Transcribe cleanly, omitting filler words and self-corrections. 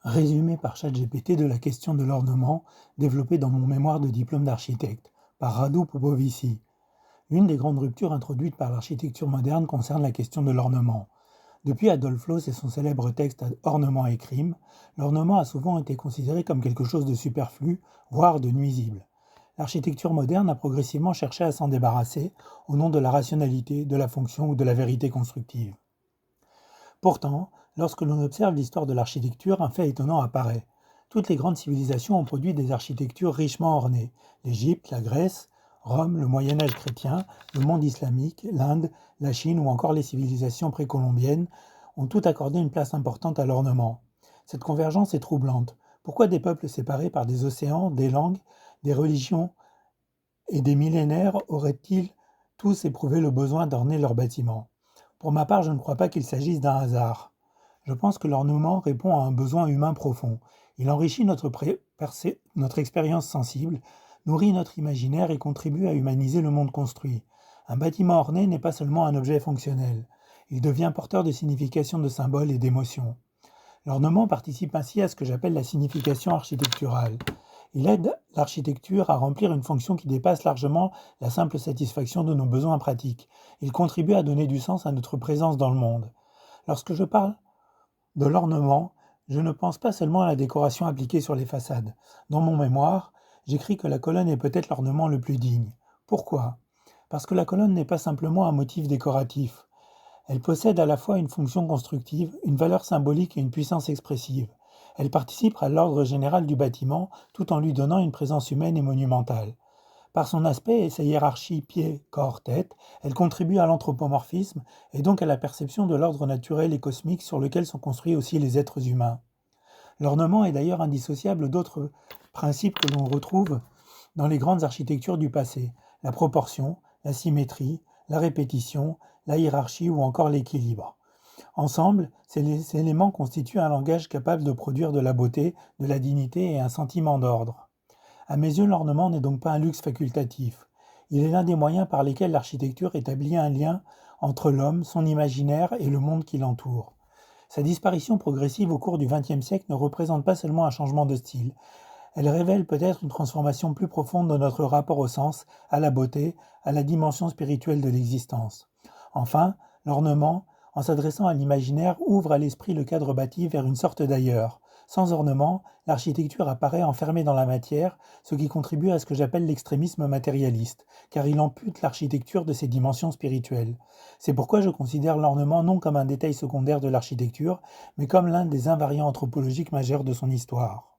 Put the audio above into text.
Résumé par ChatGPT de la question de l'ornement, développé dans mon mémoire de diplôme d'architecte, par Radu Popovici. L'une des grandes ruptures introduites par l'architecture moderne concerne la question de l'ornement. Depuis Adolf Loos et son célèbre texte Ornement et crime, l'ornement a souvent été considéré comme quelque chose de superflu, voire de nuisible. L'architecture moderne a progressivement cherché à s'en débarrasser au nom de la rationalité, de la fonction ou de la vérité constructive. Pourtant, lorsque l'on observe l'histoire de l'architecture, un fait étonnant apparaît. Toutes les grandes civilisations ont produit des architectures richement ornées. L'Égypte, la Grèce, Rome, le Moyen Âge chrétien, le monde islamique, l'Inde, la Chine ou encore les civilisations précolombiennes ont toutes accordé une place importante à l'ornement. Cette convergence est troublante. Pourquoi des peuples séparés par des océans, des langues, des religions et des millénaires auraient-ils tous éprouvé le besoin d'orner leurs bâtiments? Pour ma part, je ne crois pas qu'il s'agisse d'un hasard. Je pense que l'ornement répond à un besoin humain profond. Il enrichit notre expérience sensible, nourrit notre imaginaire et contribue à humaniser le monde construit. Un bâtiment orné n'est pas seulement un objet fonctionnel. Il devient porteur de signification, de symboles et d'émotions. L'ornement participe ainsi à ce que j'appelle la signification architecturale. Il aide l'architecture à remplir une fonction qui dépasse largement la simple satisfaction de nos besoins pratiques. Il contribue à donner du sens à notre présence dans le monde. Lorsque je parle de l'ornement, je ne pense pas seulement à la décoration appliquée sur les façades. Dans mon mémoire, j'écris que la colonne est peut-être l'ornement le plus digne. Pourquoi? Parce que la colonne n'est pas simplement un motif décoratif. Elle possède à la fois une fonction constructive, une valeur symbolique et une puissance expressive. Elle participe à l'ordre général du bâtiment tout en lui donnant une présence humaine et monumentale. Par son aspect et sa hiérarchie pied, corps, tête, elle contribue à l'anthropomorphisme et donc à la perception de l'ordre naturel et cosmique sur lequel sont construits aussi les êtres humains. L'ornement est d'ailleurs indissociable d'autres principes que l'on retrouve dans les grandes architectures du passé: la proportion, la symétrie, la répétition, la hiérarchie ou encore l'équilibre. Ensemble, ces éléments constituent un langage capable de produire de la beauté, de la dignité et un sentiment d'ordre. À mes yeux, l'ornement n'est donc pas un luxe facultatif. Il est l'un des moyens par lesquels l'architecture établit un lien entre l'homme, son imaginaire et le monde qui l'entoure. Sa disparition progressive au cours du XXe siècle ne représente pas seulement un changement de style. Elle révèle peut-être une transformation plus profonde de notre rapport au sens, à la beauté, à la dimension spirituelle de l'existence. Enfin, l'ornement, en s'adressant à l'imaginaire, ouvre à l'esprit le cadre bâti vers une sorte d'ailleurs. Sans ornement, l'architecture apparaît enfermée dans la matière, ce qui contribue à ce que j'appelle l'extrémisme matérialiste, car il ampute l'architecture de ses dimensions spirituelles. C'est pourquoi je considère l'ornement non comme un détail secondaire de l'architecture, mais comme l'un des invariants anthropologiques majeurs de son histoire.